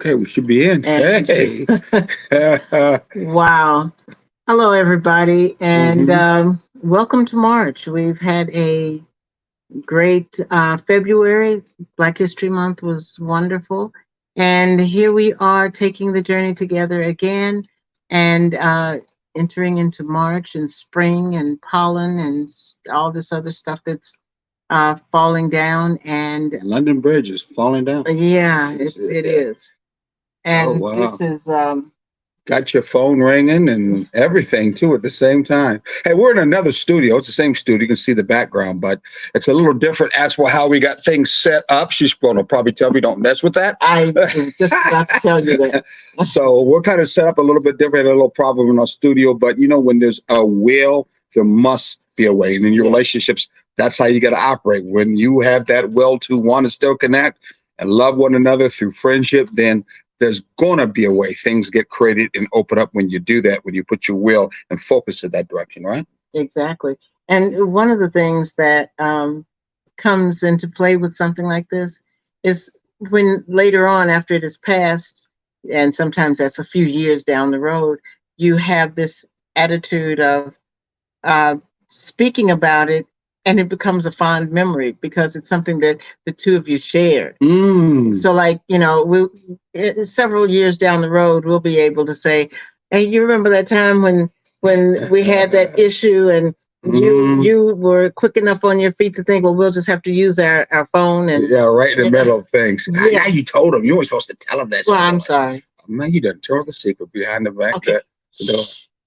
Okay, we should be in. And Hey. wow. Hello, everybody, and hmm welcome to March. We've had a great February. Black History Month was wonderful. And here we are taking the journey together again and entering into March and spring and pollen and all this other stuff that's falling down. And London Bridge is falling down. yeah, it is. Oh, And wow. this is Got your phone ringing and everything too at the same time. Hey, we're in another studio. It's the same studio. You can see the background, but it's a little different as for how we got things set up. She's going to probably tell me don't mess with that. I was just about to tell you that. So we're kind of set up a little bit different, a little problem in our studio. But you know, when there's a will, there must be a way. And in your relationships, that's how you got to operate. When you have that will to want to still connect and love one another through friendship, then there's going to be a way things get created and open up when you do that, when you put your will and focus in that direction, right? Exactly. And one of the things that comes into play with something like this is when later on, after it is passed, and sometimes that's a few years down the road, you have this attitude of uh, speaking about it, and it becomes a fond memory because it's something that the two of you shared. Mm. So, like, several years down the road, we'll be able to say, "Hey, you remember that time when we had that issue, and you were quick enough on your feet to think, well, we'll just have to use our phone." And Yeah, right in the middle of things. Yeah, you told him. You weren't supposed to tell him that. Well, I'm sorry. Man, you done tore the secret behind the back. Okay.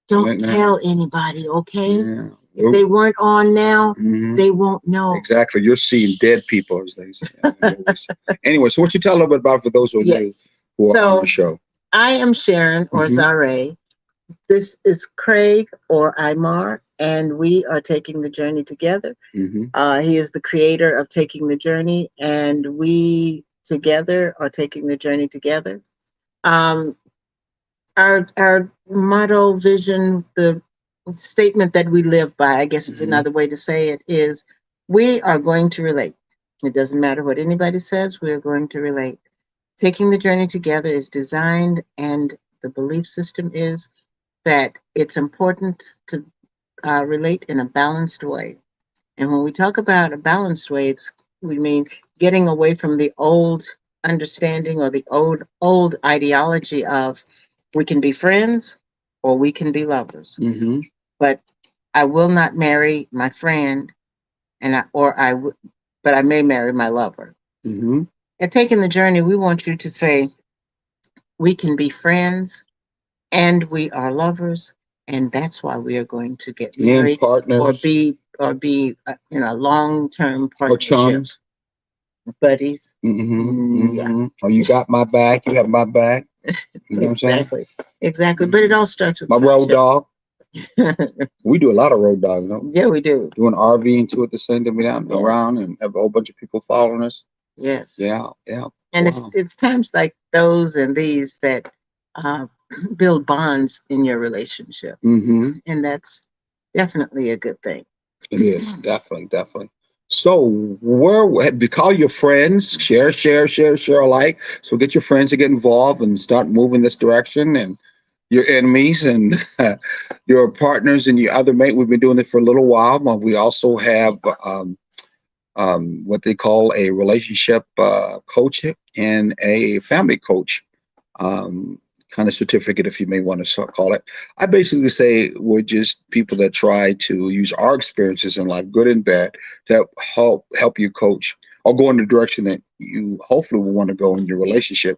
Don't tell anybody, okay? Yeah. If they weren't on now, they won't know. Exactly. You're seeing dead people, as they say. Anyway, so what you tell a little bit about for those who are new who are on the show? I am Sharon, or Zare. This is Craig, or Imar, and we are taking the journey together. He is the creator of Taking the Journey, and we together are taking the journey together. Um, our motto, vision, the statement that we live by, I guess it's another way to say it, is we are going to relate. It doesn't matter what anybody says, we are going to relate. Taking the journey together is designed, and the belief system is that it's important to relate in a balanced way. And when we talk about a balanced way, we mean getting away from the old understanding or the old ideology of we can be friends or we can be lovers. But I will not marry my friend, but I may marry my lover. At Taking the Journey, we want you to say we can be friends and we are lovers, and that's why we are going to get married partners. or be in a long-term partnership. Or chums. Buddies. Yeah. Oh, you got my back. You have my back. You know what I'm saying? Exactly. But it all starts with my road dog. We do a lot of road dogs, don't we? Yeah, we do. Doing RV into it the same thing, down around, and have a whole bunch of people following us. Yes. Yeah. And it's times like those and these that build bonds in your relationship. And that's definitely a good thing. It is. Definitely. So call your friends, share alike. So get your friends to get involved and start moving this direction, and your enemies and your partners and your other mate. We've been doing it for a little while. We also have what they call a relationship coach and a family coach kind of certificate, if you may want to call it. I basically say we're just people that try to use our experiences in life, good and bad, to help you coach or go in the direction that you hopefully will want to go in your relationship,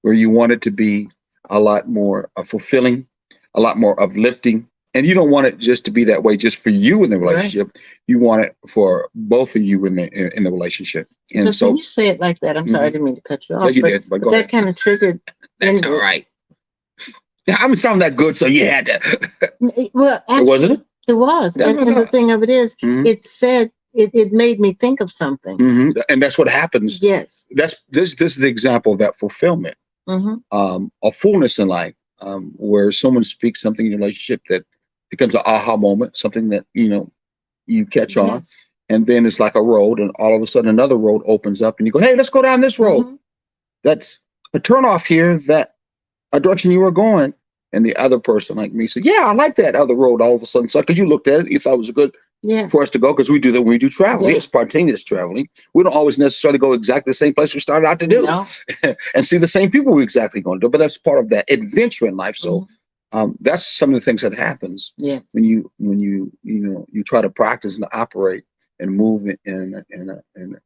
where you want it to be a lot more fulfilling, a lot more uplifting. And you don't want it just to be that way just for you in the relationship. Right. You want it for both of you in the relationship. And so when you say it like that, I'm sorry, I didn't mean to cut you off. Yeah, you did, but go ahead. That kind of triggered. That's all right. I'm sounding that good, so you had to. Well, actually, wasn't it? It was. And the thing of it is, it said it made me think of something. And that's what happens. Yes. This is the example of that fulfillment. A fullness in life, where someone speaks something in your relationship that becomes an aha moment, something that you catch on, and then it's like a road, and all of a sudden another road opens up, and you go, "Hey, let's go down this road." That's a turnoff here that a direction you were going. And the other person like me said, yeah, I like that other road all of a sudden. So because you looked at it, you thought it was good for us to go, because we do that when we do travel. It's spontaneous traveling. We don't always necessarily go exactly the same place we started out to do and see the same people we're exactly going to do. But that's part of that adventure in life. So that's some of the things that happens when you try to practice and operate and move in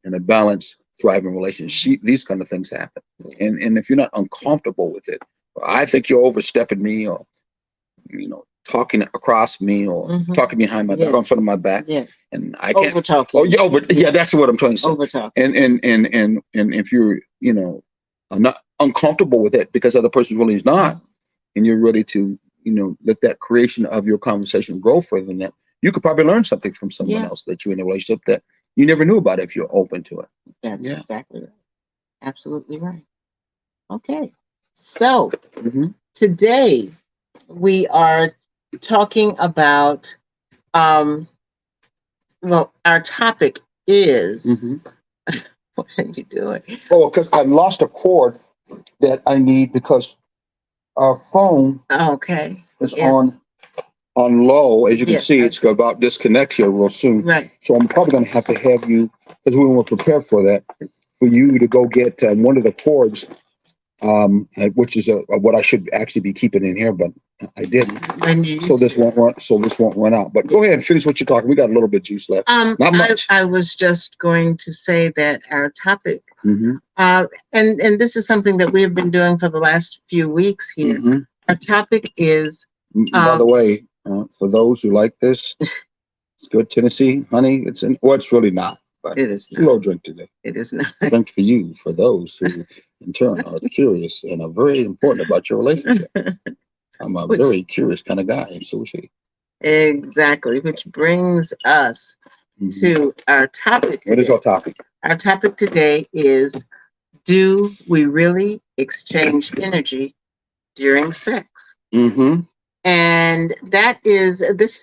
a balanced, thriving relationship. These kind of things happen. And if you're not uncomfortable with it, I think you're overstepping me, or talking across me, or talking behind my back, in front of my back, and I can't over talking. That's what I'm trying to say. Over talking. And if you're not uncomfortable with it because the other person really is not, and you're ready to let that creation of your conversation grow further than that, you could probably learn something from someone else that you're in a relationship that you never knew about if you're open to it. That's exactly right. Absolutely right. Okay. So today we are talking about, our topic is, what are you doing? Oh, because I lost a cord that I need, because our phone is on low. As you can see, it's about disconnect here real soon. Right. So I'm probably going to have you, because we weren't prepared for that, for you to go get one of the cords, which is what I should actually be keeping in here, but I didn't. So this won't run out. But go ahead and finish what you're talking. We got a little bit of juice left. Not much. I was just going to say that our topic, and this is something that we have been doing for the last few weeks here. Our topic is. By the way, for those who like this, it's good Tennessee honey. It's really not. But it is not. It's a low drink today. It is not. Drink for you, for those who in turn are curious and are very important about your relationship. I'm a very curious kind of guy, and so is he. Exactly, which brings us to our topic today. What is our topic? Our topic today is, do we really exchange energy during sex? And this is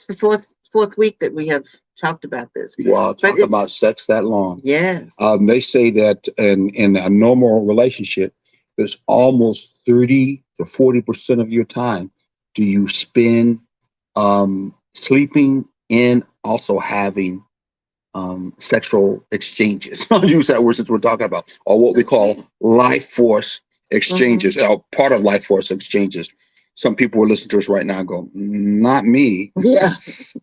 the fourth week that we have talked about this. Well, talk about sex that long. Yes. They say that in a normal relationship, there's almost 30 to 40% of your time do you spend sleeping and also having sexual exchanges. I'll use that word since we're talking about, or what we call life force exchanges, or part of life force exchanges. Some people will listen to us right now and go, not me. Yeah.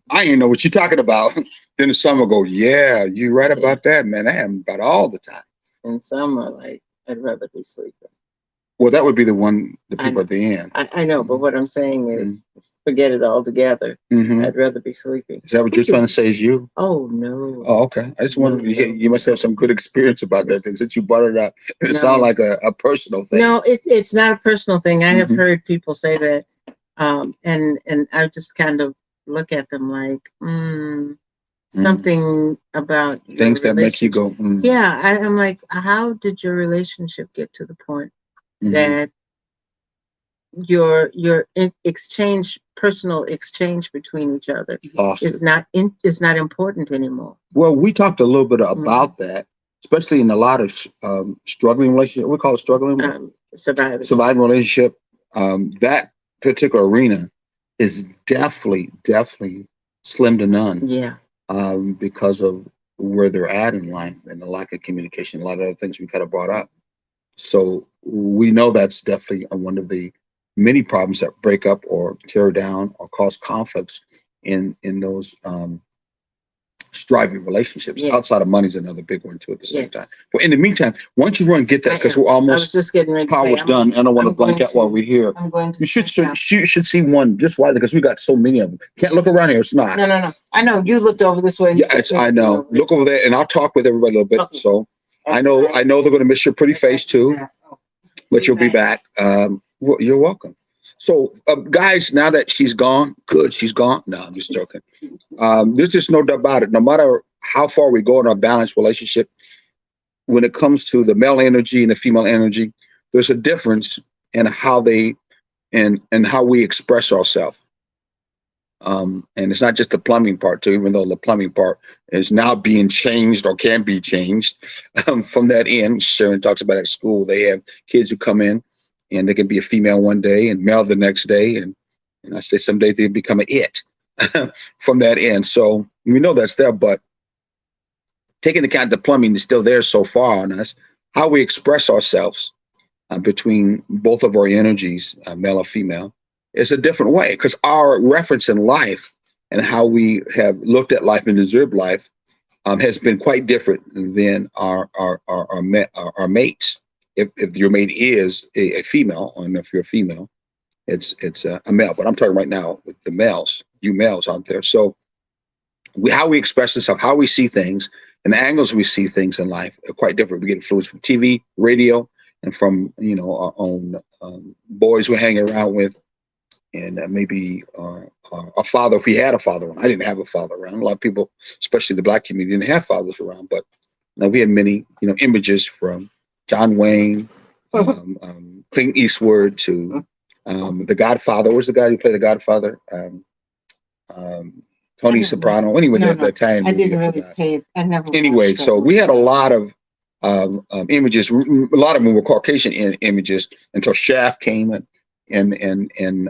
I ain't know what you're talking about. Then some will go, yeah, you're right about that, man. I am about all the time. And some are like, I'd rather be sleeping. Well, that would be the people at the end. I know, but what I'm saying is, forget it altogether. I'd rather be sleeping. Is that what you're trying to say is you? Oh, no. Oh, okay. I just wanted you must have some good experience about that thing since you brought it up. It sounds like a personal thing. No, it's not a personal thing. I have heard people say that, and I just kind of look at them like, something about things that make you go, Yeah, I'm like, how did your relationship get to the point that your personal exchange between each other is not important anymore? Well, we talked a little bit about that, especially in a lot of struggling relationships. We call it struggling surviving relationship. That particular arena is definitely slim to none. Yeah. Because of where they're at in life and the lack of communication, a lot of other things we kind of brought up. So we know that's definitely one of the many problems that break up or tear down or cause conflicts in those striving relationships. Outside of money is another big one too at the same time. But in the meantime, once you run and get that, because we're almost, I was just getting ready to power's done. I don't want to blank out while we're here. I'm going to. You should see one just widely, because we got so many of them. Can't look around here. It's not. No. I know you looked over this way. Yeah, I know. Look over there, and I'll talk with everybody a little bit. Okay. So I know they're going to miss your pretty face too, but you'll be back. Well, you're welcome. So, guys, now that she's gone, good, she's gone. No, I'm just joking. There's just no doubt about it. No matter how far we go in our balanced relationship, when it comes to the male energy and the female energy, there's a difference in how they and how we express ourselves. And it's not just the plumbing part too, even though the plumbing part is now being changed or can be changed from that end. Sharon talks about at school, they have kids who come in and they can be a female one day and male the next day. And I say someday they become an it from that end. So we know that's there, but taking into account the plumbing is still there so far on us, how we express ourselves between both of our energies, male or female, is a different way because our reference in life and how we have looked at life and observed life has been quite different than our mates. If your mate is a female, and if you're a female, it's a male. But I'm talking right now with the males, you males out there. So how we express this, how we see things, and the angles we see things in life are quite different. We get influenced from TV, radio, and from our own boys we hang around with, and maybe our father, if we had a father around. I didn't have a father around. A lot of people, especially the Black community, didn't have fathers around. But we had many images from John Wayne, Clint Eastwood to The Godfather. Where's the guy who played The Godfather? Tony Soprano. Anyway, that Italian movie. I didn't really pay it. I never. Anyway, so we had a lot of images. A lot of them were Caucasian images until Shaft came, and then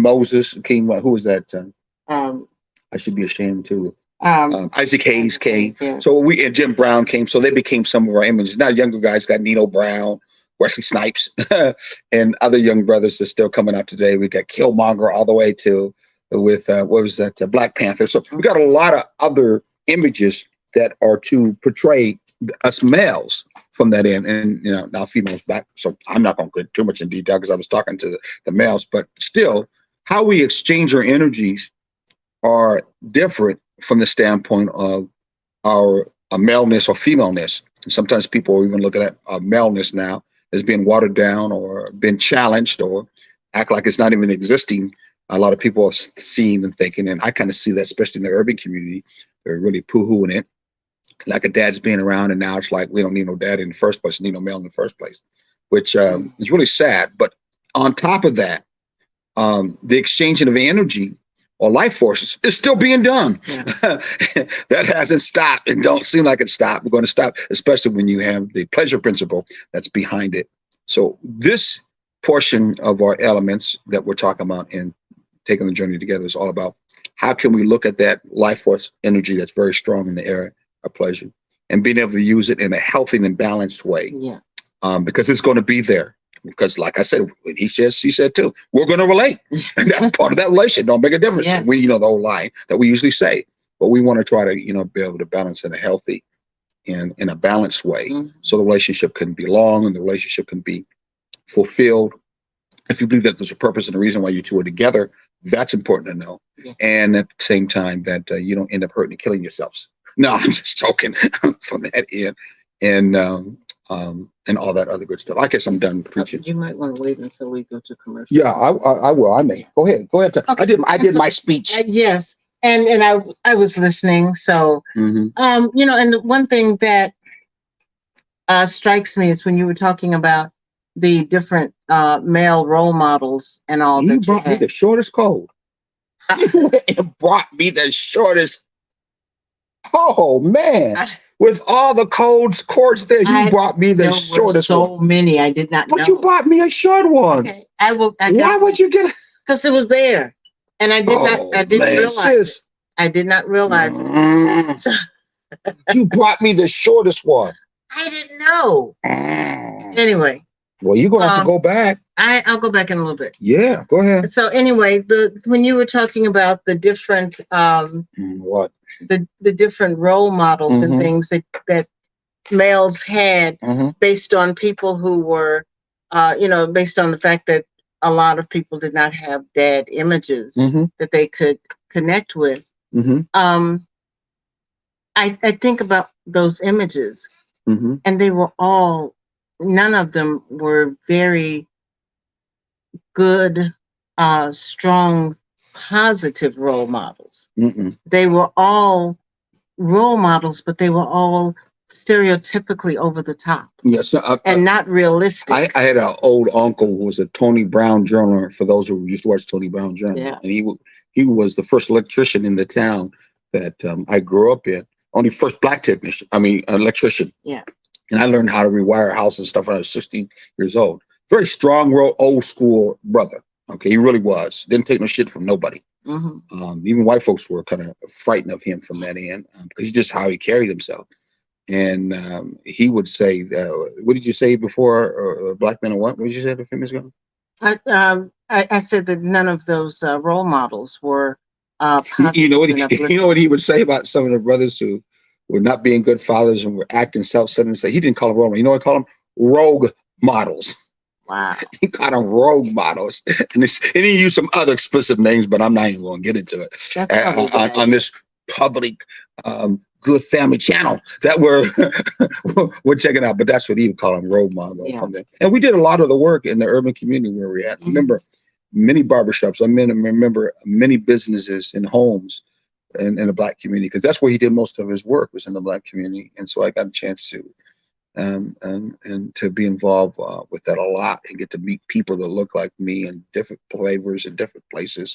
Moses came. Who was that? I should be ashamed too. Isaac Hayes came. Yeah. So and Jim Brown came. So they became some of our images. Now younger guys got Nino Brown, Wesley Snipes, and other young brothers that's still coming up today. We got Killmonger all the way to with what was that? Black Panther. So we got a lot of other images that are to portray us males from that end, and now females back. So I'm not going to get too much in detail because I was talking to the males, but still, how we exchange our energies are different from the standpoint of our maleness or femaleness. And sometimes people are even looking at maleness now as being watered down or been challenged or act like it's not even existing. A lot of people are seeing and thinking, and I kind of see that, especially in the urban community, they're really poo-hooing it. Like a dad's being around, and now it's like we don't need no dad in the first place, need no male in the first place, which is really sad. But on top of that, the exchanging of energy or life forces is still being done. Yeah. That hasn't stopped and don't seem like it's stopped. We're going to stop, especially when you have the pleasure principle that's behind it. So this portion of our elements that we're talking about in Taking the Journey Together is all about how can we look at that life force energy that's very strong in the area of pleasure and being able to use it in a healthy and balanced way. Yeah. Because it's going to be there. Because like I said, he said too, we're going to relate. And that's part of that relation. Don't make a difference. Yeah. We, the whole line that we usually say, but we want to try to, be able to balance in a healthy and in a balanced way. Mm-hmm. So the relationship can be long and the relationship can be fulfilled. If you believe that there's a purpose and a reason why you two are together, that's important to know. Yeah. And at the same time that you don't end up hurting and killing yourselves. No, I'm just joking from that end. And all that other good stuff. I guess I'm done preaching. You might want to wait until we go to commercial. Yeah, I will. I may. Go ahead. Okay. I did my speech. Yes, and I was listening. So, mm-hmm. And the one thing that strikes me is when you were talking about the different male role models and all that. You brought me the shortest code. You brought me the shortest. Oh man. With all the chords there, you brought me the shortest one. So many, I did not know. But you brought me a short one. Okay, I will. Why would you get it? Because it was there, and I didn't realize. Sis. I did not realize it. So, you brought me the shortest one. I didn't know. Anyway. Well, you're gonna have to go back. I'll go back in a little bit. Yeah, go ahead. So anyway, when you were talking about the different what? The different role models mm-hmm. and things that males had mm-hmm. based on people who were, based on the fact that a lot of people did not have dad images mm-hmm. that they could connect with. Mm-hmm. I think about those images mm-hmm. and they were none of them were very good, strong, positive role models. Mm-mm. They were all role models, but they were all stereotypically over the top. Yes, and not realistic. I had an old uncle who was a Tony Brown journaler. For those who used to watch Tony Brown journal, Yeah. and he was the first electrician in the town that I grew up in. Only first black technician. I mean, electrician. Yeah. And I learned how to rewire a house and stuff when I was 16 years old. Very strong, real old school brother. Okay, he really was. Didn't take no shit from nobody. Even white folks were kind of frightened of him from that end because he's just how he carried himself. And he would say, "What did you say before? Black men or what? What did you say a few minutes ago?" I said that none of those role models were. You know what he would say about some of the brothers who were not being good fathers and were acting self-centered. Say he didn't call them role models. You know what he called them? Rogue models. Wow. He called them rogue models, and he used some other explicit names, but I'm not even going to get into it on this public. Good family channel that we're checking out, but that's what he would call them, road model. Yeah. From there. And we did a lot of the work in the urban community where we had. I remember many barbershops. I remember many businesses and homes in the black community because that's where he did most of his work was in the black community. And so I got a chance to and to be involved with that a lot and get to meet people that look like me in different flavors and different places.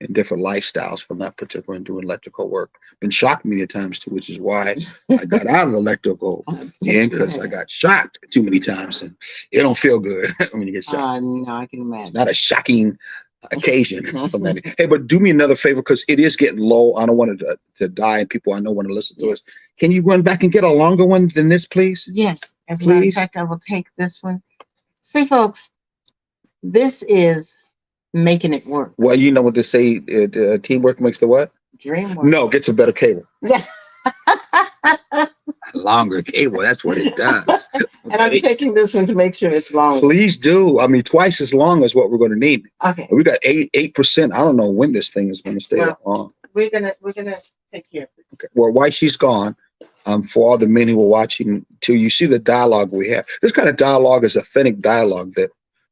And different lifestyles from that particular and doing electrical work. Been shocked many times too, which is why I got out of electrical because I got shocked too many times and it don't feel good when you get shocked. No, I can imagine. It's not a shocking occasion from that. Hey, but do me another favor because it is getting low. I don't want it to die and people I know want to listen to us. Can you run back and get a longer one than this, please? Yes. As a matter of fact, I will take this one. See, folks, this is making it work. Well, you know what they say, teamwork makes the what? Dream work. No, gets a better cable. Longer cable, that's what it does. And I'm taking this one to make sure it's long. Please do. I mean, twice as long as what we're going to need. Okay. We got 8%. I don't know when this thing is going to stay that long. We're gonna take care of it. Okay. Well, while she's gone, for all the men who are watching too, you see the dialogue we have. This kind of dialogue is authentic dialogue that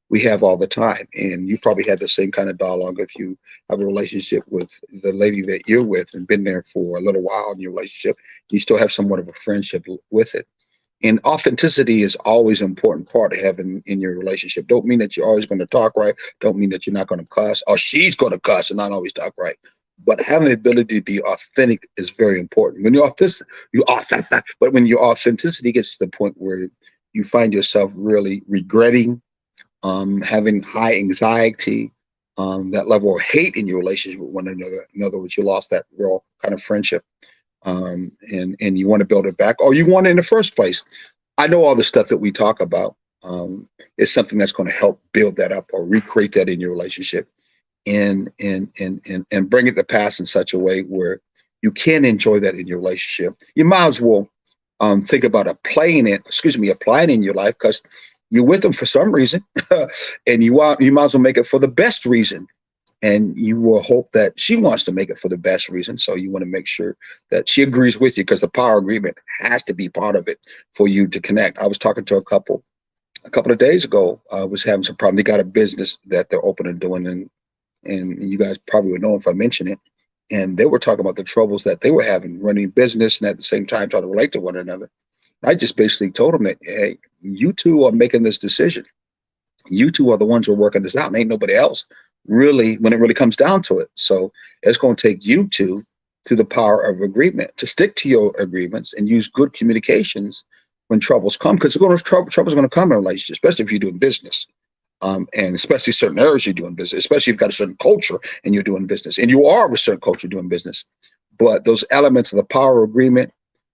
we have all the time. And you probably had the same kind of dialogue if you have a relationship with the lady that you're with and been there for a little while in your relationship. You still have somewhat of a friendship with it. And authenticity is always an important part of having in your relationship. Don't mean that you're always going to talk right. Don't mean that you're not going to cuss or she's going to cuss and not always talk right. But having the ability to be authentic is very important. When you're authentic, but when your authenticity gets to the point where you find yourself really regretting having high anxiety, that level of hate in your relationship with one another. In other words, you lost that real kind of friendship, and you want to build it back, or you want it in the first place. I know all the stuff that we talk about is something that's going to help build that up or recreate that in your relationship, and bring it to pass in such a way where you can enjoy that in your relationship. You might as well think about applying it in your life because you're with them for some reason, and you might as well make it for the best reason. And you will hope that she wants to make it for the best reason. So you want to make sure that she agrees with you because the power agreement has to be part of it for you to connect. I was talking to a couple of days ago. I was having some problem. They got a business that they're open and doing, and you guys probably would know if I mention it. And they were talking about the troubles that they were having running business and at the same time trying to relate to one another. I just basically told them that, hey, you two are making this decision. You two are the ones who are working this out, and ain't nobody else really when it really comes down to it. So it's going to take you two through the power of agreement to stick to your agreements and use good communications when troubles come, because trouble's going to come in a relationship, especially if you're doing business. And especially certain areas you're doing business, especially if you've got a certain culture and you're doing business, and you are of a certain culture doing business. But those elements of the power agreement,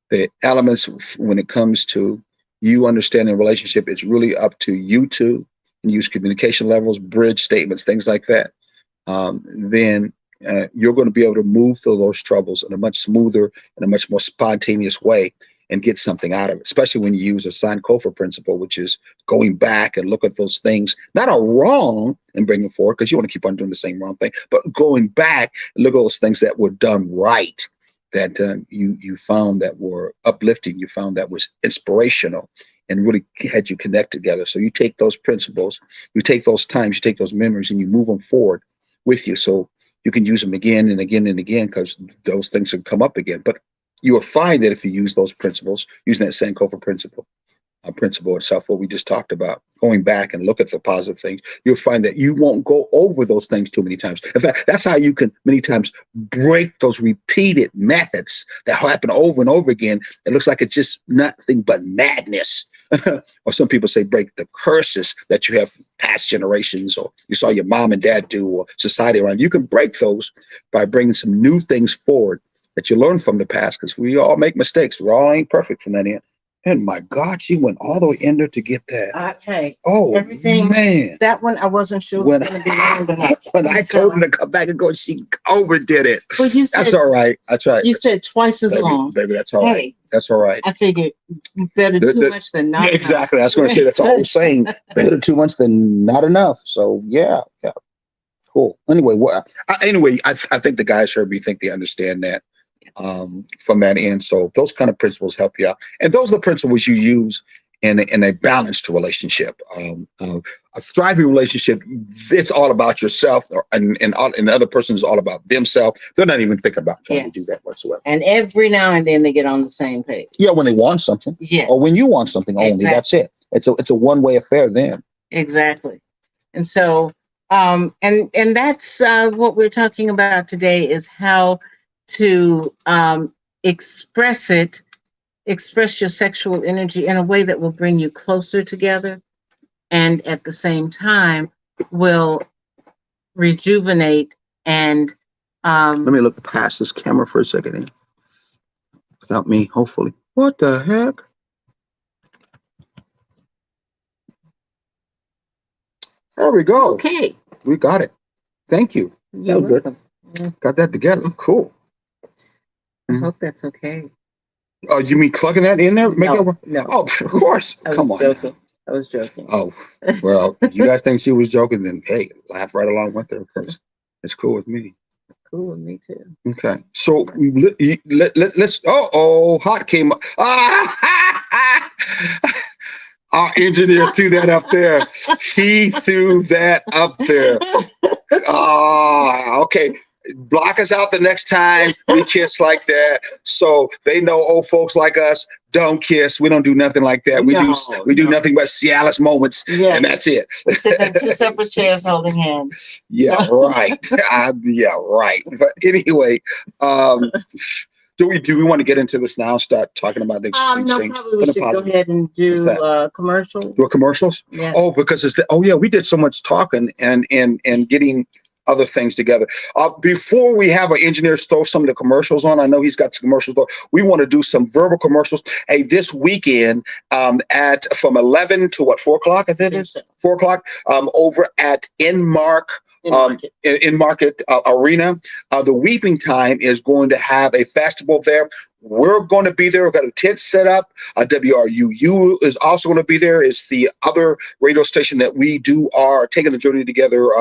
the elements when it comes to you understanding a relationship, it's really up to you two and use communication levels, bridge statements, things like that. Then you're going to be able to move through those troubles in a much smoother and a much more spontaneous way and get something out of it, especially when you use a Sankofa principle, which is going back and look at those things, not are wrong and bring them forward because you want to keep on doing the same wrong thing, but going back and look at those things that were done right, that you found that were uplifting, you found that was inspirational and really had you connect together. So you take those principles, you take those times, you take those memories and you move them forward with you. So you can use them again and again and again because those things will come up again. But you will find that if you use those principles, using that Sankofa principle itself, what we just talked about, going back and look at the positive things, you'll find that you won't go over those things too many times. In fact, that's how you can many times break those repeated methods that happen over and over again. It looks like it's just nothing but madness. Or some people say break the curses that you have from past generations, or you saw your mom and dad do, or society around. You can break those by bringing some new things forward that you learn from the past, because we all make mistakes. We all ain't perfect from that end. And my God, she went all the way in there to get that. Hey, Oh, everything, man. that one I wasn't sure When, was going to be long enough. when I told her to come back and go, she overdid it. Well, you said, that's all right. That's right. You said twice as baby, long. Baby, that's all right. That's all right. I figured better too much than not enough. Exactly. I was going to say, that's all I'm saying. Better too much than not enough. So, yeah. Cool. Anyway, I think the guys heard me think they understand that. From that end. So those kind of principles help you out. And those are the principles you use in a balanced relationship. A thriving relationship, it's all about yourself, and the other person is all about themselves. They're not even thinking about trying to do that whatsoever. And every now and then they get on the same page. Yeah, when they want something. Yes. Or when you want something only. Exactly. That's it. It's a one-way affair then. Exactly. And so and that's what we're talking about today, is how to express your sexual energy in a way that will bring you closer together, and at the same time will rejuvenate and let me look past this camera for a second without me, hopefully. What the heck? There we go. Okay, we got it. Thank you. You're welcome. Got that together. Cool. I hope that's okay. Oh, you mean plugging that in there? No. Oh, of course. Come on. Joking. I was joking. Oh, well, if you guys think she was joking, then hey, laugh right along with her, because it's cool with me. Cool with me too. Okay. So let's. Hot came up. Our engineer threw that up there. He threw that up there. Okay. Block us out the next time we kiss like that, so they know old folks like us don't kiss. We don't do nothing like that. We do nothing but Cialis moments, and that's it. We sit in two separate chairs holding hands. Yeah, right. Yeah, right. But anyway, do we want to get into this now? Start talking about the no, things? probably we should go ahead and do commercials. Do commercials? Yeah. Oh, because we did so much talking and getting other things together. Before we have an engineer throw some of the commercials on, I know he's got some commercials, but we want to do some verbal commercials. Hey, this weekend from 11 to 4 o'clock, I think it is 4 o'clock, over at Inmark Arena. The Weeping Time is going to have a festival there. We're going to be there. We've got a tent set up. WRUU is also going to be there. It's the other radio station that we are taking the journey together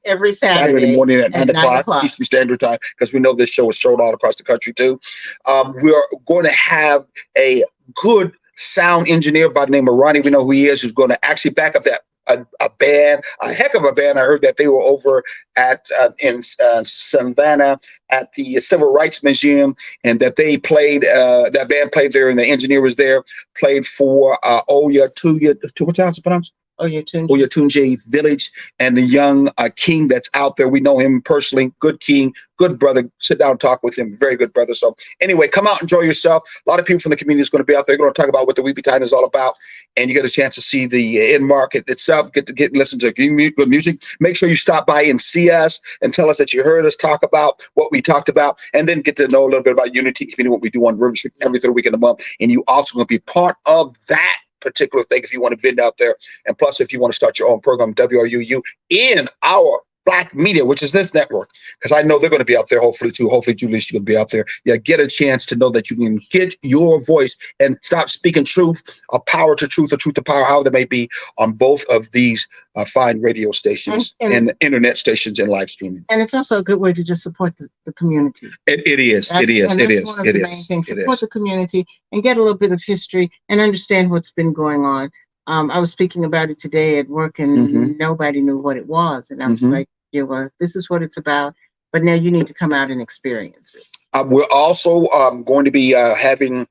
every Saturday morning at 9 o'clock Eastern Standard Time, because we know this show is sold all across the country too. We're going to have a good sound engineer by the name of Ronnie. We know who he is, who's going to actually back up that a band, a heck of a band. I heard that they were over at in Savannah at the Civil Rights Museum, and that they played. That band played there, and the engineer was there. Played for what town's it pronounced? Oyatunji Village, and the young king that's out there. We know him personally. Good king, good brother. Sit down and talk with him. Very good brother. So anyway, come out, enjoy yourself. A lot of people from the community is going to be out there. They're going to talk about what the Weeping Time is all about, and you get a chance to see the end market itself. Get to listen to good music. Make sure you stop by and see us and tell us that you heard us talk about what we talked about, and then get to know a little bit about Unity Community, what we do on River Street every third week of the month. And you also going to be part of that particular thing if you want to vend out there. And plus, if you want to start your own program, WRUU in our Black Media, which is this network, because I know they're going to be out there hopefully too. Hopefully, Julius, you'll be out there. Yeah, get a chance to know that you can get your voice and stop speaking truth, or power to truth, or truth to power, however they may be, on both of these fine radio stations and internet stations and live streaming. And it's also a good way to just support the community. It is. One of the main things. Support the community and get a little bit of history and understand what's been going on. I was speaking about it today at work, and nobody knew what it was. And I was like, well, this is what it's about, but now you need to come out and experience it. We're also going to be having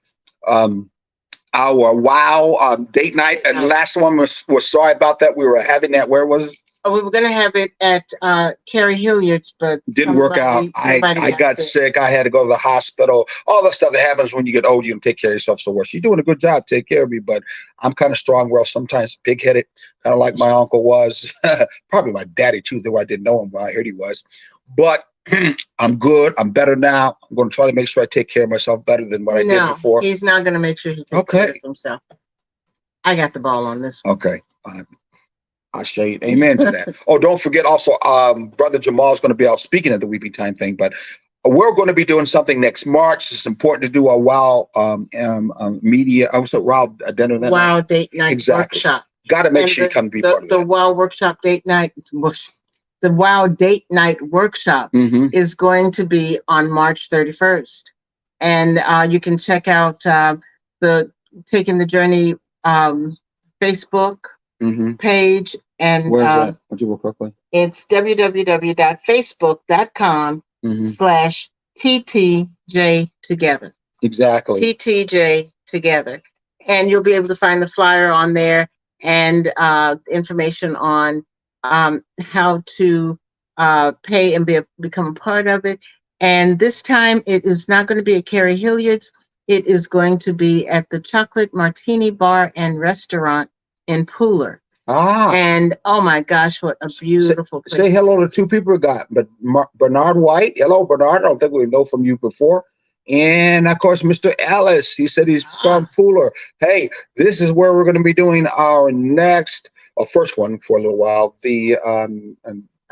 our WOW date night. And last one was sorry about that. We were having that. Where was it? Oh, we were going to have it at Carrie Hilliard's, but didn't work out. I got sick. I had to go to the hospital. All the stuff that happens when you get old, you can take care of yourself so well. She's doing a good job. Take care of me, but I'm kind of strong-willed, sometimes pig-headed, kind of like my uncle was. Probably my daddy too, though I didn't know him, but I heard he was. But I'm good. I'm better now. I'm going to try to make sure I take care of myself better than what I did before. He's not going to make sure he takes care of himself. I got the ball on this one. Okay. I say amen to that. Oh, don't forget also, Brother Jamal is going to be out speaking at the Weeping Time thing, but we're going to be doing something next March. It's important to do a WOW media, WOW dinner. WOW date night workshop. Got to make sure you come be part of that. The WOW workshop date night, the WOW date night workshop is going to be on March 31st. And you can check out the Taking the Journey Facebook page, and where's that? Would you work quickly? It's www.facebook.com/TTJ Together. Exactly. TTJ Together. And you'll be able to find the flyer on there and information on how to pay and become a part of it. And this time it is not going to be at Carrie Hilliard's. It is going to be at the Chocolate Martini Bar and Restaurant in Pooler. And oh my gosh, what a beautiful place. Say hello to two people we got, but Bernard White. Hello, Bernard. I don't think we know from you before. And of course, Mr. Ellis. He said he's from Pooler. Hey, this is where we're going to be doing our next, first one for a little while. The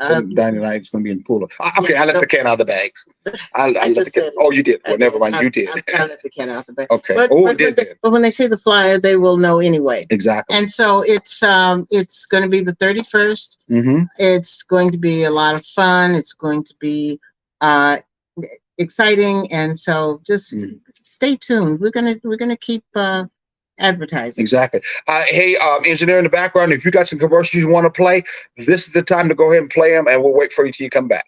Dining night is going to be in Pooler. Okay, I left the can out of the bags. I left the can. Oh, you did. Well, never mind. You did. I left the can out of the bag. Okay. But when they see the flyer, they will know anyway. Exactly. And so it's going to be the 31st. It's going to be a lot of fun. It's going to be exciting, and so just stay tuned. We're gonna keep advertising. Exactly. Hey, engineer in the background, if you got some commercials you want to play, this is the time to go ahead and play them, and we'll wait for you till you come back.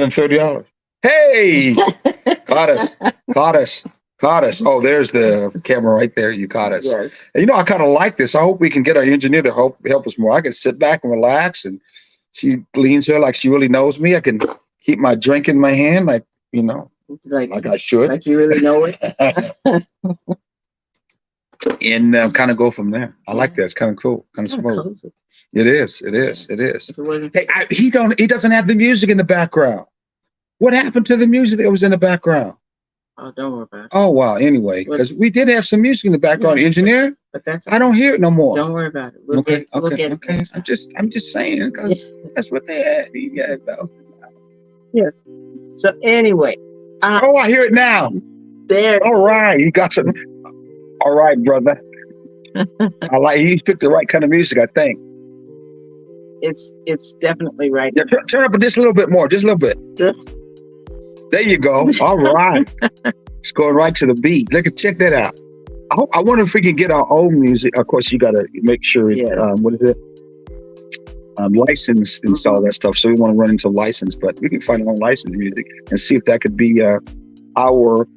$30. Hey, caught us. Oh, there's the camera right there. You caught us. Yes. And, you know, I kind of like this. I hope we can get our engineer to help us more. I can sit back and relax, and she leans here like she really knows me. I can keep my drink in my hand, like, you know, like I should. Like you really know it. and kind of go from there. I like that. It's kind of cool, kind of smooth. Cozy. It is. It is. It is. If it wasn't- Hey, he doesn't have the music in the background. What happened to the music that was in the background? Oh, don't worry about it. Oh wow. Anyway, because we did have some music in the background, engineer. But that's I don't hear it no more. Don't worry about it. We'll Okay. get, we'll Okay. get it Okay. next time. I'm just saying because that's what they had. Yeah. Though. So anyway, Oh, I hear it now. there. All right, you got some. All right, brother. I like he picked the right kind of music. I think. It's definitely right. Yeah, turn up just a little bit more, just a little bit. Just- There you go. All right. It's going right to the beat. Check that out. I wonder if we can get our own music. Of course, you got to make sure, what is it? Licensed and all that stuff. So we want to run into license, but we can find our own licensed music and see if that could be our, what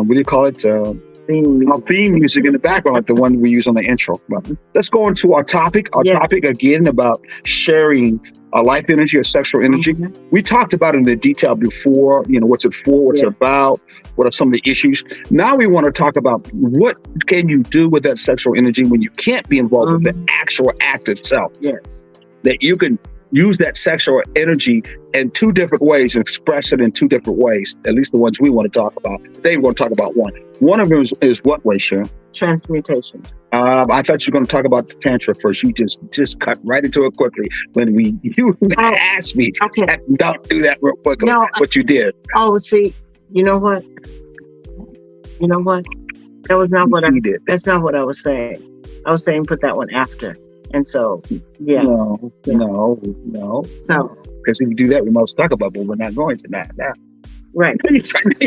do you call it? Our theme music in the background, like the one we use on the intro. But let's go into our topic. Our topic again about sharing life energy or sexual energy. We talked about it in the detail before, what's it for, what's it about, what are some of the issues. Now we want to talk about what can you do with that sexual energy when you can't be involved with the actual act itself. Yes. That you can use that sexual energy in two different ways and express it in two different ways, at least the ones we want to talk about. Today we want to talk about one. One of them is what way, Sharon? Transmutation. I thought you were going to talk about the Tantra first. You just cut right into it quickly when you asked me. Okay. Don't do that real quickly. No, but you did. Oh, see, you know what? That was not what I did. That's not what I was saying. I was saying put that one after. And so, yeah. No. So, Because if you do that, we must talk about, but we're not going to that now. right. You're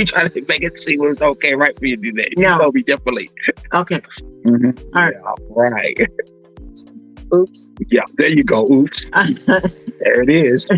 trying to make it seem it was okay, right, for you to do that. No. You know me differently. Okay. All right. Right. Oops. Yeah, there you go. Oops. There it is.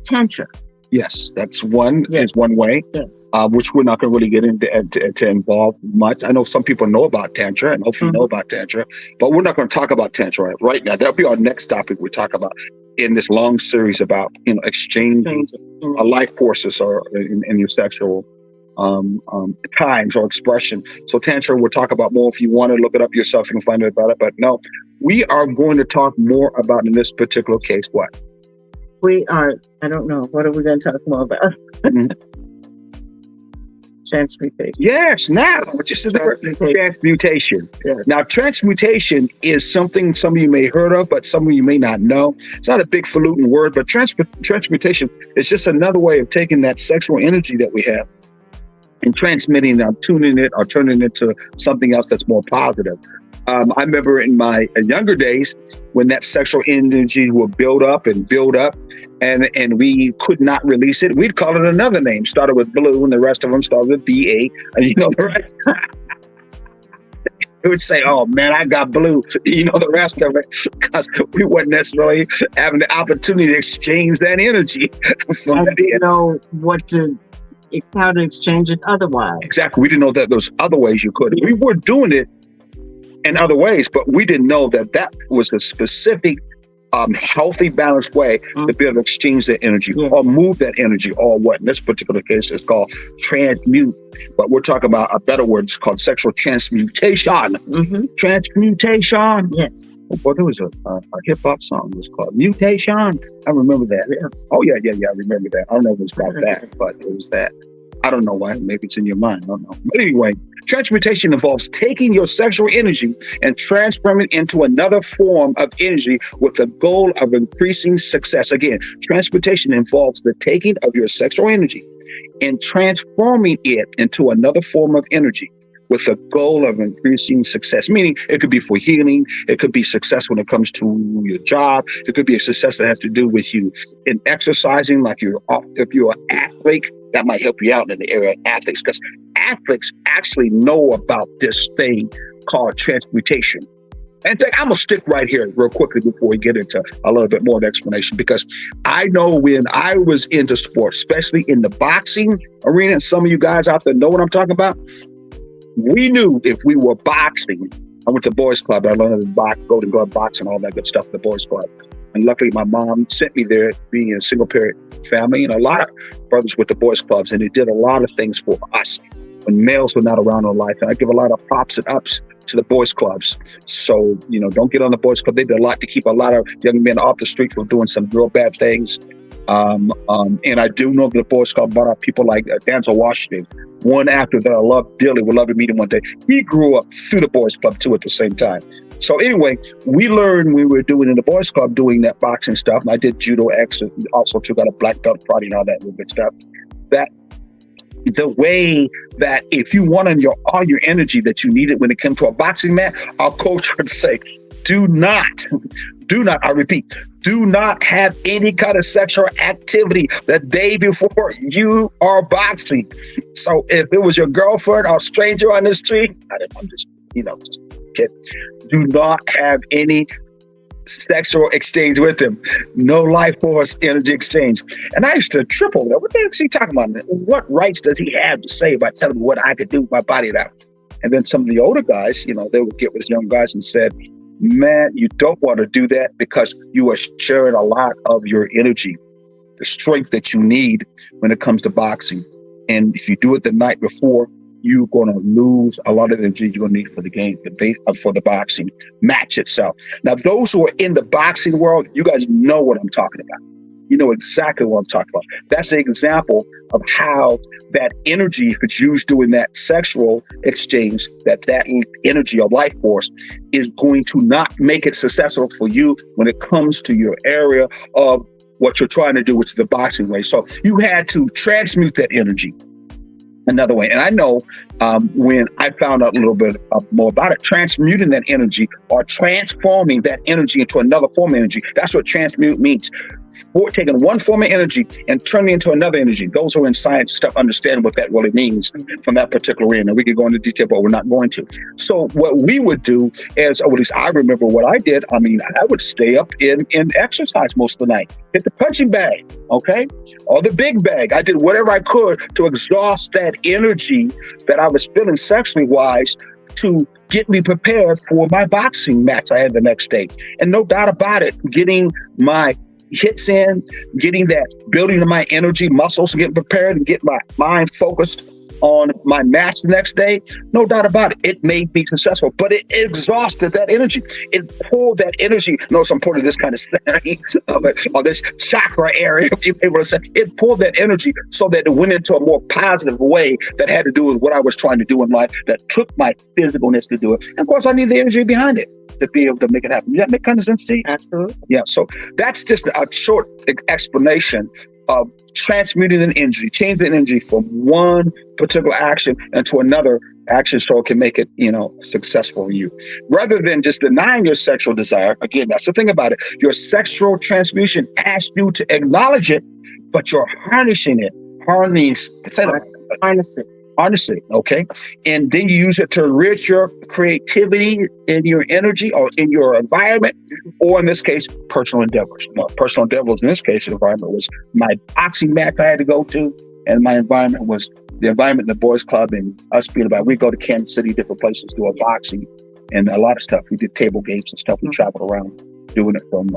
Tantra. Yes, that's one. Yes. Is one way, Yes. which we're not going to really get into to involve much. I know some people know about Tantra, and hopefully know about Tantra, but we're not going to talk about Tantra right now. That'll be our next topic we talk about in this long series about exchanging life forces or in your sexual times or expression. So Tantra we'll talk about more. If you want to look it up yourself, you can find out about it. But no, we are going to talk more about in this particular case what? We are, I don't know, what are we going to talk more about? Transmutation. Yes, now, just transmutation. Yes. Now, transmutation is something some of you may heard of, but some of you may not know. It's not a big falutin word, but transmutation is just another way of taking that sexual energy that we have and transmitting it, tuning it, or turning it into something else that's more positive. I remember in my younger days when that sexual energy would build up, and we could not release it. We'd call it another name. Started with blue, and the rest of them started with BA. And the rest. We would say, "Oh man, I got blue." The rest of it, because we weren't necessarily having the opportunity to exchange that energy. I didn't know how to exchange it otherwise. Exactly. We didn't know that there's other ways you could. We were doing it in other ways, but we didn't know that was a specific, healthy, balanced way to be able to exchange that energy or move that energy, or what in this particular case is called transmute. But we're talking about a better word. It's called sexual transmutation. Transmutation. Yes. Well, there was a hip hop song that was called Mutation. I remember that. Yeah. Oh yeah. I remember that. I don't know if it was about that, but it was that. I don't know why. Maybe it's in your mind. I don't know. But anyway, transmutation involves taking your sexual energy and transforming it into another form of energy with the goal of increasing success. Again, transmutation involves the taking of your sexual energy and transforming it into another form of energy with the goal of increasing success. Meaning it could be for healing. It could be success when it comes to your job. It could be a success that has to do with you in exercising, like if you're an athlete, that might help you out in the area of athletes, because athletes actually know about this thing called transmutation. And I'm going to stick right here real quickly before we get into a little bit more of the explanation, because I know when I was into sports, especially in the boxing arena, and some of you guys out there know what I'm talking about, we knew if we were boxing. I went to boys club. I learned to box, Golden Glove boxing, all that good stuff at the boys club. And luckily, my mom sent me there, being a single parent family, and a lot of brothers with the boys clubs, and it did a lot of things for us. when males were not around in life. And I give a lot of props and ups to the boys clubs. So, don't get on the boys club. They did a lot to keep a lot of young men off the street from doing some real bad things. And I do know that the boys club brought out people like Denzel Washington, one actor that I love dearly, would love to meet him one day. He grew up through the boys club too at the same time. So anyway, we learned we were doing in the boys club, doing that boxing stuff. And I did judo X and also too got a black belt karate and all that good stuff. That the way that if you wanted all your energy that you needed when it came to a boxing match, our coach would say, do not, I repeat, do not have any kind of sexual activity the day before you are boxing. So if it was your girlfriend or a stranger on the street, I'm just kid, do not have any sexual exchange with him. No life force energy exchange. And I used to triple that. What the heck is he talking about? What rights does he have to say about telling me what I could do with my body now? And then some of the older guys, they would get with young guys and said, man, you don't want to do that because you are sharing a lot of your energy, the strength that you need when it comes to boxing. And if you do it the night before, you're going to lose a lot of the energy you're going to need for the game, for the boxing match itself. Now, those who are in the boxing world, you guys know what I'm talking about. You know exactly what I'm talking about. That's an example of how that energy, if it's used during that sexual exchange, that energy or life force is going to not make it successful for you when it comes to your area of what you're trying to do, which is the boxing way. So you had to transmute that energy another way. And I know when I found out a little bit more about it, transmuting that energy or transforming that energy into another form of energy. That's what transmute means. Taking one form of energy and turning it into another energy. Those who are in science stuff understand what that really means from that particular area. And we could go into detail, but we're not going to. So what we would do is, or at least I remember what I did. I would stay up in exercise most of the night. Hit the punching bag, okay? Or the big bag. I did whatever I could to exhaust that energy that I was feeling sexually wise to get me prepared for my boxing match I had the next day. And no doubt about it, getting my hits in, getting that building of my energy, muscles, getting prepared and get my mind focused on my match the next day, no doubt about it, it made me successful, but it exhausted that energy. It pulled that energy. Notice I'm putting this kind of saying, or this chakra area, if you're able to say, it pulled that energy so that it went into a more positive way that had to do with what I was trying to do in life, that took my physicalness to do it. And of course, I need the energy behind it to be able to make it happen. Does that make kind of sense to you? Absolutely. Yeah, so that's just a short explanation of transmuting an energy, changing the energy from one particular action into another action so it can make it, successful for you. Rather than just denying your sexual desire, again, that's the thing about it. Your sexual transmutation asks you to acknowledge it, but you're harnessing it. Harness it, okay? And then you use it to enrich your creativity in your energy or in your environment, or in this case, personal endeavors. Personal endeavors in this case, the environment was my boxing match I had to go to, and my environment was the environment in the boys club and us being about, we go to Kansas City, different places, do a boxing and a lot of stuff. We did table games and stuff. We traveled around doing it from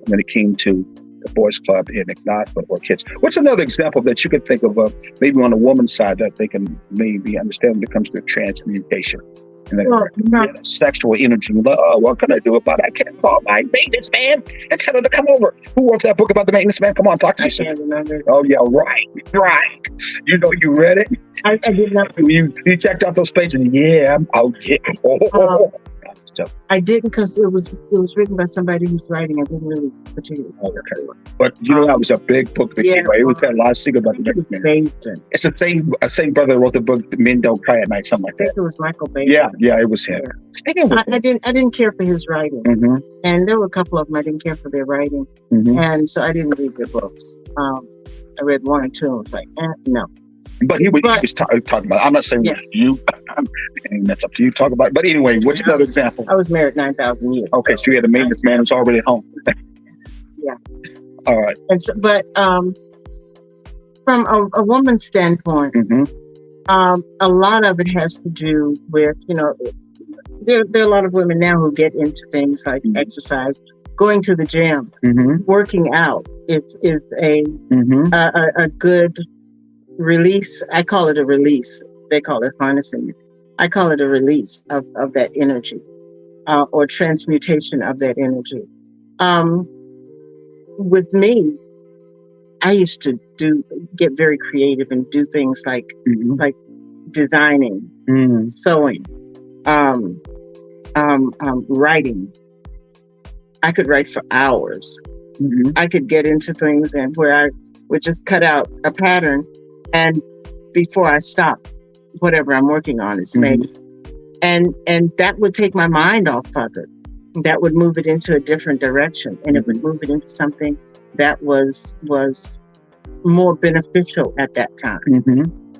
when it came to the boys club in Ignace or kids. What's another example that you could think of maybe on the woman's side that they can maybe understand when it comes to transmutation and then sexual energy? What can I do about it? I can't call my maintenance man and tell her to come over. Who wrote that book about the maintenance man? Come on, talk to me. I can't remember. Oh yeah, right. You read it? I did not. You checked out those pages? Yeah. I didn't, because it was written by somebody who's writing. I didn't really particularly. Okay. But that was a big book that came out. It would tell a lot of secrets about the next man. It's the same brother that wrote the book Men Don't Cry at Night, something like that. It was Michael Baker. Yeah, it was him. Yeah. I didn't care for his writing, and there were a couple of them I didn't care for their writing, and so I didn't read their books. I read one or two. I was like, no. But he was talking about. I'm not saying it's you, and that's up to you to talk about. But anyway, what's another example? I was married 9,000 years. Okay, so you had a maintenance man who's already at home. Yeah. All right. And so, but from a woman's standpoint, a lot of it has to do with, there are a lot of women now who get into things like exercise, going to the gym, working out. Is a good release. I call it a release they call it harnessing it. I call it a release of that energy, or transmutation of that energy. With me, I used to get very creative and do things like designing, sewing, writing. I could write for hours. I could get into things and where I would just cut out a pattern, and before I stop, whatever I'm working on is made. And that would take my mind off of it. That would move it into a different direction, and it would move it into something that was more beneficial at that time.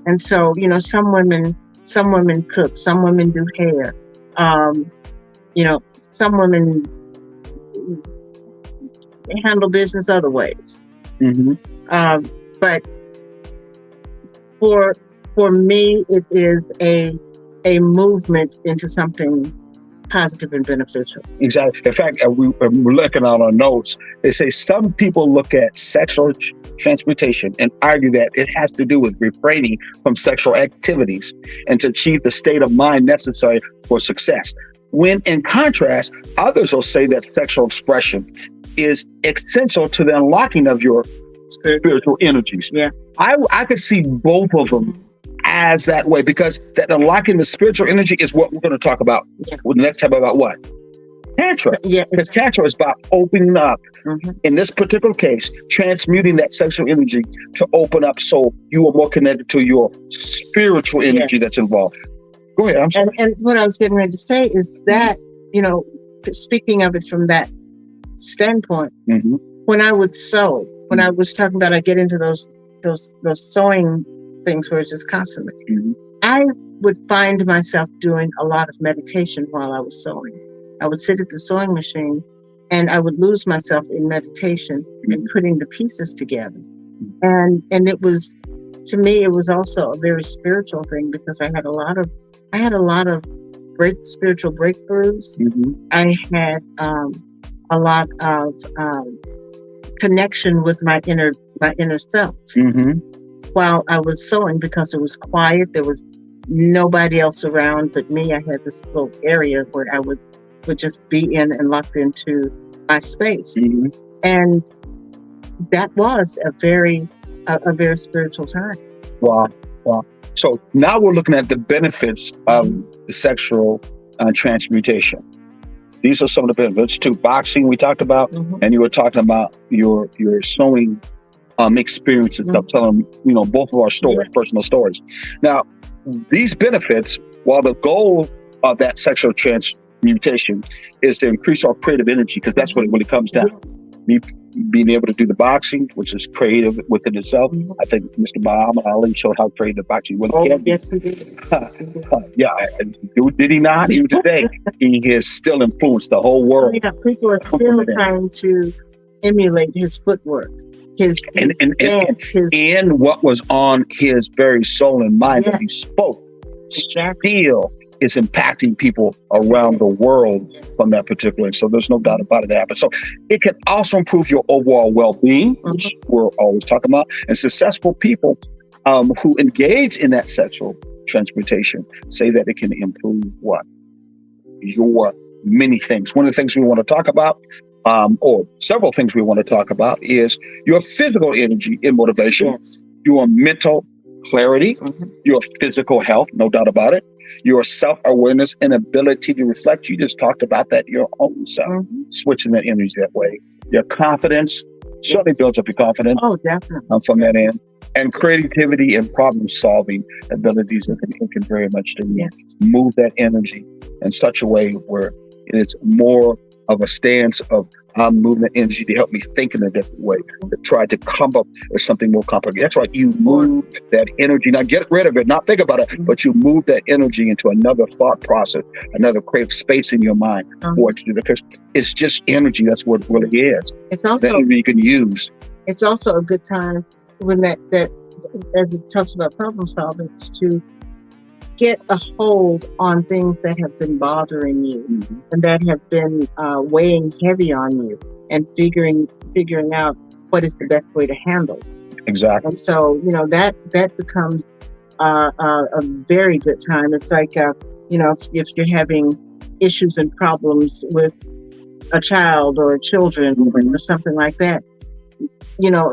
And so, some women cook, some women do hair, some women handle business other ways. But for me, it is a movement into something positive and beneficial. Exactly. In fact, we're looking at our notes. They say some people look at sexual transmutation and argue that it has to do with refraining from sexual activities and to achieve the state of mind necessary for success. When in contrast, others will say that sexual expression is essential to the unlocking of your spiritual energies. Yeah. I could see both of them as that way, because that unlocking the spiritual energy is what we're going to talk about with the next time. About what? Tantra. Yeah. Because Tantra is about opening up, in this particular case, transmuting that sexual energy to open up so you are more connected to your spiritual energy that's involved. Go ahead. I'm sorry. And what I was getting ready to say is that, speaking of it from that standpoint, when I would sew, when I was talking about I get into those sewing things where it's just constantly, I would find myself doing a lot of meditation while I was sewing. I would sit at the sewing machine and I would lose myself in meditation and putting the pieces together. And it was, to me, it was also a very spiritual thing, because I had a lot of spiritual breakthroughs. I had a lot of connection with my inner self while I was sewing, because it was quiet. There was nobody else around but me. I had this little area where I would just be in and locked into my space. And that was a very spiritual time. Wow. So now we're looking at the benefits of the sexual transmutation. These are some of the benefits too. Boxing we talked about, and you were talking about your sewing experiences. I'm telling both of our stories, personal stories. Now, these benefits, while the goal of that sexual transmutation is to increase our creative energy, because that's what it really comes down. Me being able to do the boxing, which is creative within itself. I think Mr. Muhammad Ali showed how creative boxing was. Yes, he did. Did he not? Even today, he has still influenced the whole world. Yeah, people are still trying to emulate his footwork, his dance, and what was on his very soul and mind that he spoke. Still is impacting people around the world from that particular. So there's no doubt about it that happens. So it can also improve your overall well-being, which we're always talking about. And successful people who engage in that sexual transmutation say that it can improve what? Your many things. One of the things we want to talk about, or several things we want to talk about, is your physical energy and motivation, your mental clarity, your physical health, no doubt about it, your self-awareness and ability to reflect. You just talked about that, your own self, switching that energy that way. Your confidence certainly builds up your confidence. Oh, definitely. From that end. And creativity and problem-solving abilities that can very much move that energy in such a way where it is more of a stance of I'm moving the energy to help me think in a different way, to try to come up with something more complicated. That's right. You move that energy, not get rid of it, not think about it, but you move that energy into another thought process, another creative space in your mind for it to do, because it's just energy. That's what it really is. It's also that energy you can use. It's also a good time when that as it talks about problem solving, is to get a hold on things that have been bothering you and that have been weighing heavy on you, and figuring out what is the best way to handle. Exactly. And so, that becomes a very good time. It's like, if you're having issues and problems with a child or children or something like that,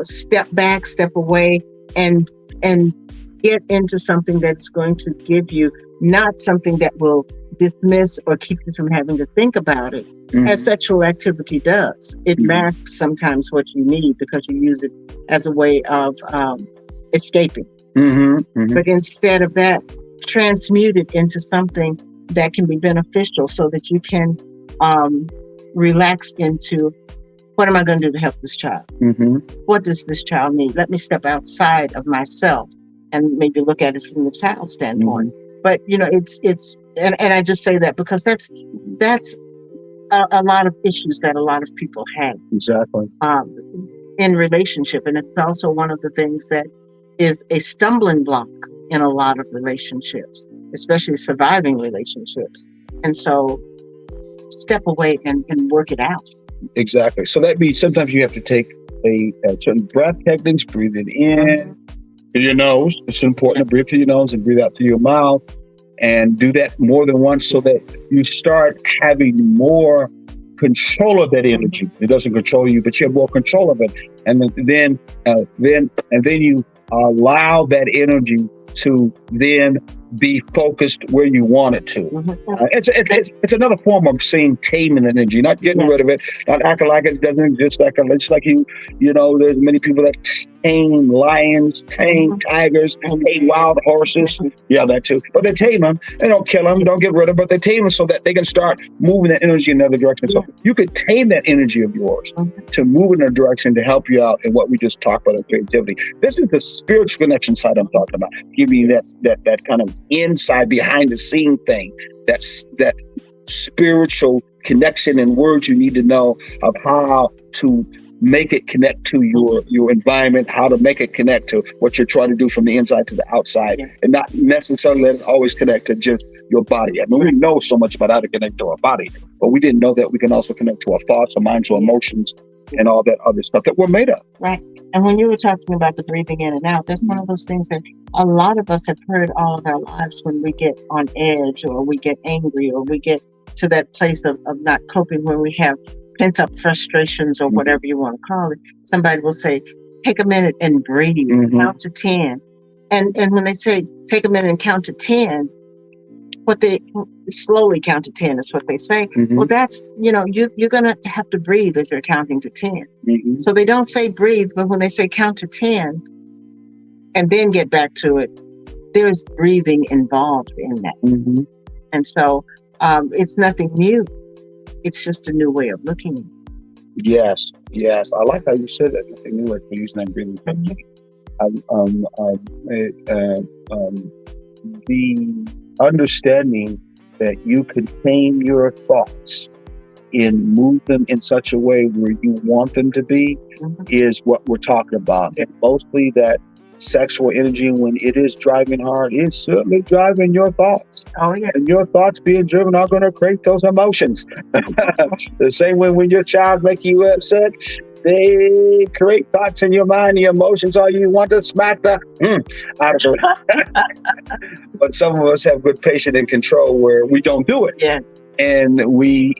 step back, step away, and get into something that's going to give you not something that will dismiss or keep you from having to think about it, as sexual activity does. It masks sometimes what you need because you use it as a way of escaping. But instead of that, transmute it into something that can be beneficial so that you can relax into, what am I going to do to help this child? What does this child need? Let me step outside of myself and maybe look at it from the child's standpoint. But it's and I just say that because that's a lot of issues that a lot of people have. Exactly. In relationship, and it's also one of the things that is a stumbling block in a lot of relationships, especially surviving relationships. And so, step away and work it out. Exactly. So that means sometimes you have to take a certain breath techniques, breathe it in through your nose. It's important to breathe through your nose and breathe out through your mouth, and do that more than once so that you start having more control of that energy. It doesn't control you, but you have more control of it. And then you allow that energy to then be focused where you want it to. It's another form of saying taming energy, not getting rid of it, not acting like it doesn't exist. It's like there's many people that tame lions, tame tigers, tame wild horses. Yeah, that too. But they tame them. They don't kill them, don't get rid of them, but they tame them so that they can start moving that energy in another direction. So you could tame that energy of yours to move in a direction to help you out in what we just talked about, in creativity. This is the spiritual connection side I'm talking about, giving you that kind of inside, behind the scene thing. That's that spiritual connection and words you need to know of how to make it connect to your environment, how to make it connect to what you're trying to do from the inside to the outside, and not necessarily let it always connect to just your body. I mean, we know so much about how to connect to our body, but we didn't know that we can also connect to our thoughts, our minds, our emotions, and all that other stuff that we're made of. Right. And when you were talking about the breathing in and out, that's one of those things that a lot of us have heard all of our lives when we get on edge or we get angry or we get to that place of not coping, when we have pent up frustrations or whatever you want to call it. Somebody will say, take a minute and breathe, count to 10. And when they say, take a minute and count to 10, what they slowly count to 10 is what they say. Well, that's, you're going to have to breathe as you're counting to 10. So they don't say breathe, but when they say count to 10 and then get back to it, there's breathing involved in that. And so it's nothing new. It's just a new way of looking at it. Yes. I like how you said that. It's a new way for using that breathing technique. The understanding that you can tame your thoughts and move them in such a way where you want them to be is what we're talking about. And mostly that sexual energy, when it is driving hard, is certainly driving your thoughts. Oh, yeah. And your thoughts being driven are going to create those emotions. The same way when your child makes you upset, they create thoughts in your mind. The emotions are you want to smack the out of it. But some of us have good patience and control where we don't do it. Yes. And we,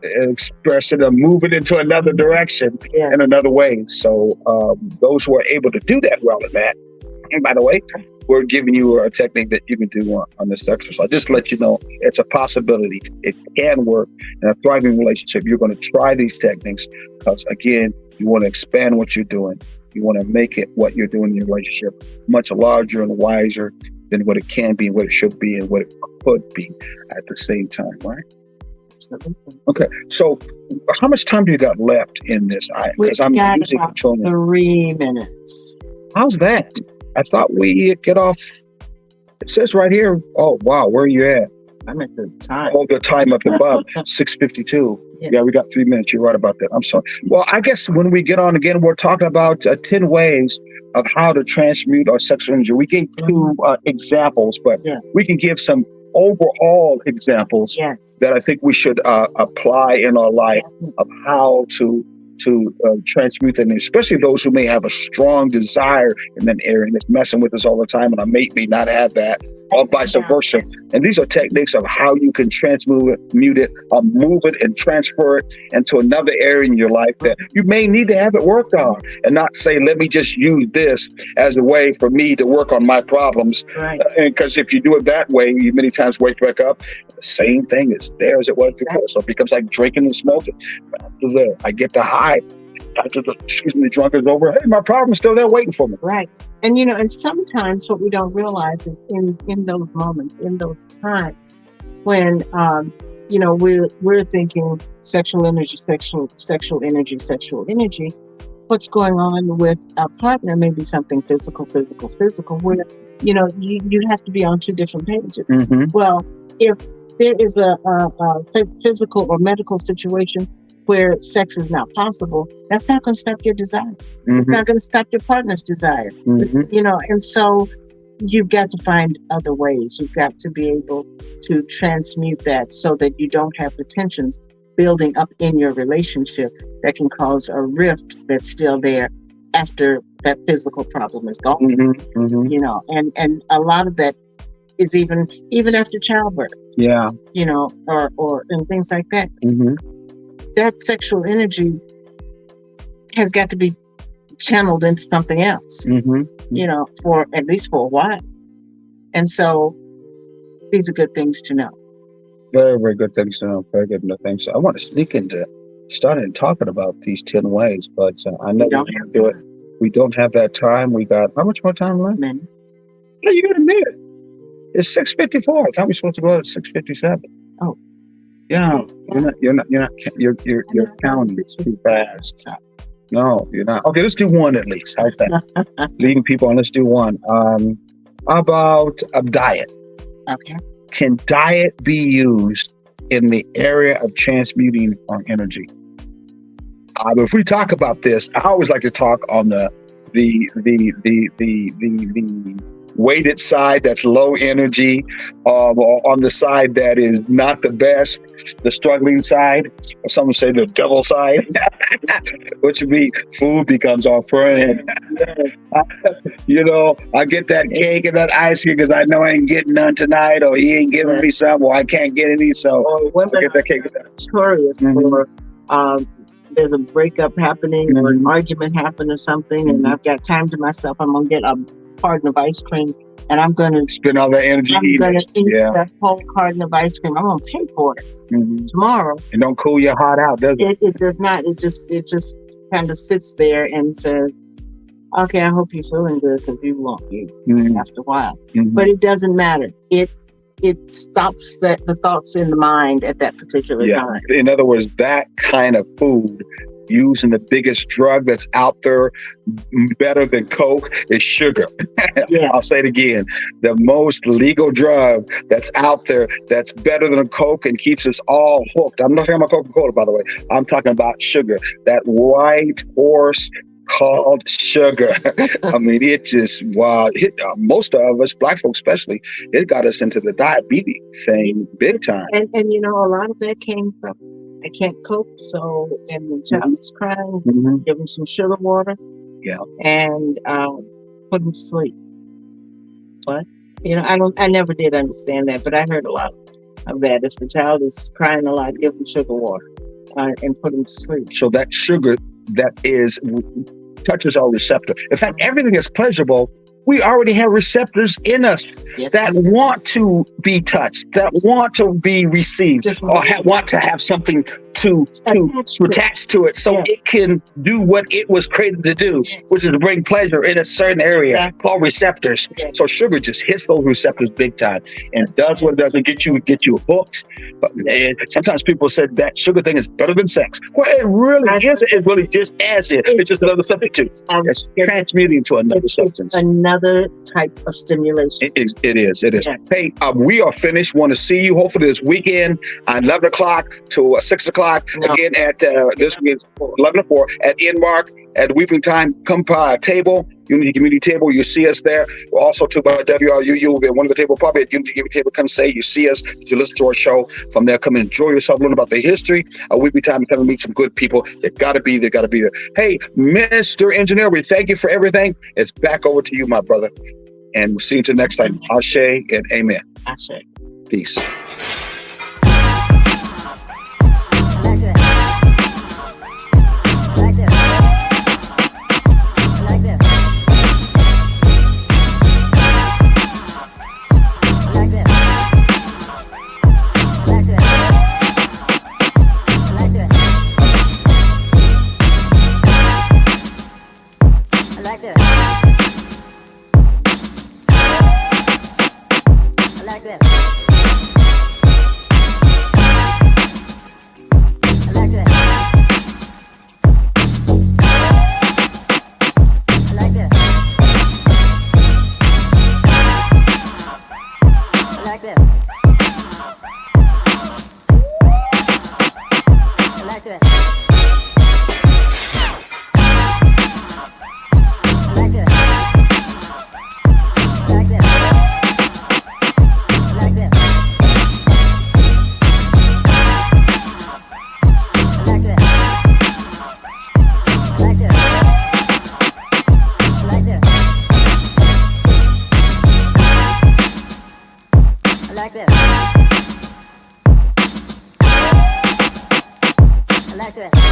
express it or move it into another direction in another way. So those who are able to do that well in that, and by the way, we're giving you a technique that you can do on this exercise. Just to let you know, it's a possibility. It can work in a thriving relationship. You're going to try these techniques because, again, you want to expand what you're doing. You want to make it, what you're doing in your relationship, much larger and wiser than what it can be, what it should be, and what it could be at the same time, right? Okay, so how much time do you got left in this? Because I'm using controlling 3 minutes. How's that? I thought we get off. It says right here. Oh wow, where are you at? I'm at the time. Oh, the time up above 6:52. Yeah, we got 3 minutes. You're right about that. I'm sorry. Well, I guess when we get on again, we're talking about 10 ways of how to transmute our sexual energy. We gave 2 examples, but we can give some overall examples that I think we should apply in our life of how to transmute that, especially those who may have a strong desire in that area and it's messing with us all the time, and a mate may not have that, or vice versa. And these are techniques of how you can transmute it, move it, and transfer it into another area in your life that you may need to have it worked on, and not say, let me just use this as a way for me to work on my problems. Right. Because if you do it that way, you many times wake back up, the same thing is there as it was before. So it becomes like drinking and smoking. After I get the high, after the drunk is over, hey, my problem's still there waiting for me. Right. And, and sometimes what we don't realize is in those moments, in those times when, we're thinking sexual energy, sexual energy, what's going on with our partner may be something physical, where, you have to be on two different pages. Mm-hmm. Well, if there is a physical or medical situation where sex is not possible, that's not going to stop your desire. Mm-hmm. It's not going to stop your partner's desire. Mm-hmm. And so you've got to find other ways. You've got to be able to transmute that so that you don't have the tensions building up in your relationship that can cause a rift that's still there after that physical problem is gone. Mm-hmm. Mm-hmm. And a lot of that is even after childbirth. Yeah. Or and things like that. Mm-hmm. That sexual energy has got to be channeled into something else. Mm-hmm. For at least for a while. And so these are good things to know. Very, very good things to know. Very good things. I want to sneak into starting talking about these 10 ways, but I know we can't do it. We don't have that time. We got how much more time left? Minute. No, you got a minute. It's 6:54. I thought we were supposed to go at 6:57. Oh. Yeah. You're counting too fast. No, you're not. Okay, let's do one at least. How's that? Leading people on, let's do one. About a diet. Okay. Can diet be used in the area of transmuting our energy? If we talk about this, I always like to talk on the weighted side that's low energy, or on the side that is not the best, the struggling side, or some would say the devil side, which would be food becomes our friend. I get that cake and that ice cream because I know I ain't getting none tonight, or he ain't giving me some, or I can't get any, so women I get that cake. Notorious for there's a breakup happening or an argument happened or something, and I've got time to myself. I'm gonna get a carton of ice cream, and I'm gonna spend all that energy. I'm gonna eat that whole carton of ice cream. I'm gonna pay for it tomorrow. And don't cool your heart out, does it? It does not. It just kind of sits there and says, "Okay, I hope you're feeling good because you won't eat after a while." But it doesn't matter. It stops the thoughts in the mind at that particular time. In other words, that kind of food, using the biggest drug that's out there, better than Coke, is sugar. Yeah. I'll say it again. The most legal drug that's out there that's better than Coke and keeps us all hooked. I'm not talking about Coca-Cola, by the way. I'm talking about sugar. That white horse called sugar. I mean, it just, most of us, black folks especially, it got us into the diabetes thing big time. And a lot of that came from, I can't cope, and the child is crying, give him some sugar water, and put him to sleep. But, I never did understand that, but I heard a lot of that. If the child is crying a lot, give him sugar water and put him to sleep. So that sugar touches our receptor. In fact, everything that's pleasurable, we already have receptors in us that want to be touched, that want to be received, or want to have something to attach to it, so it can do what it was created to do, which is to bring pleasure in a certain area called receptors. So sugar just hits those receptors big time and does what it does, and get you hooked. But sometimes people said that sugar thing is better than sex. Well, it really is. It really just adds it. It's just another substitute. It's transmuting to another substance. Another type of stimulation. It is. Yeah. Hey, we are finished. Want to see you hopefully this weekend at 11 o'clock to 6 o'clock. Again at this weekend, 11 to 4 at Inmark at Weeping Time. Come by a table Unity Community Table. You see us there. We're also too by WRUU. We'll be at one of the table, probably at Unity Community Table. Come say you see us. You listen to our show. From there, come enjoy yourself, learn about the history. A weekly time to come and meet some good people. You gotta be there. Gotta be there. Hey, Mr. Engineer, we thank you for everything. It's back over to you, my brother. And we'll see you until next time. Ashe and amen. Ashe. Peace. like this.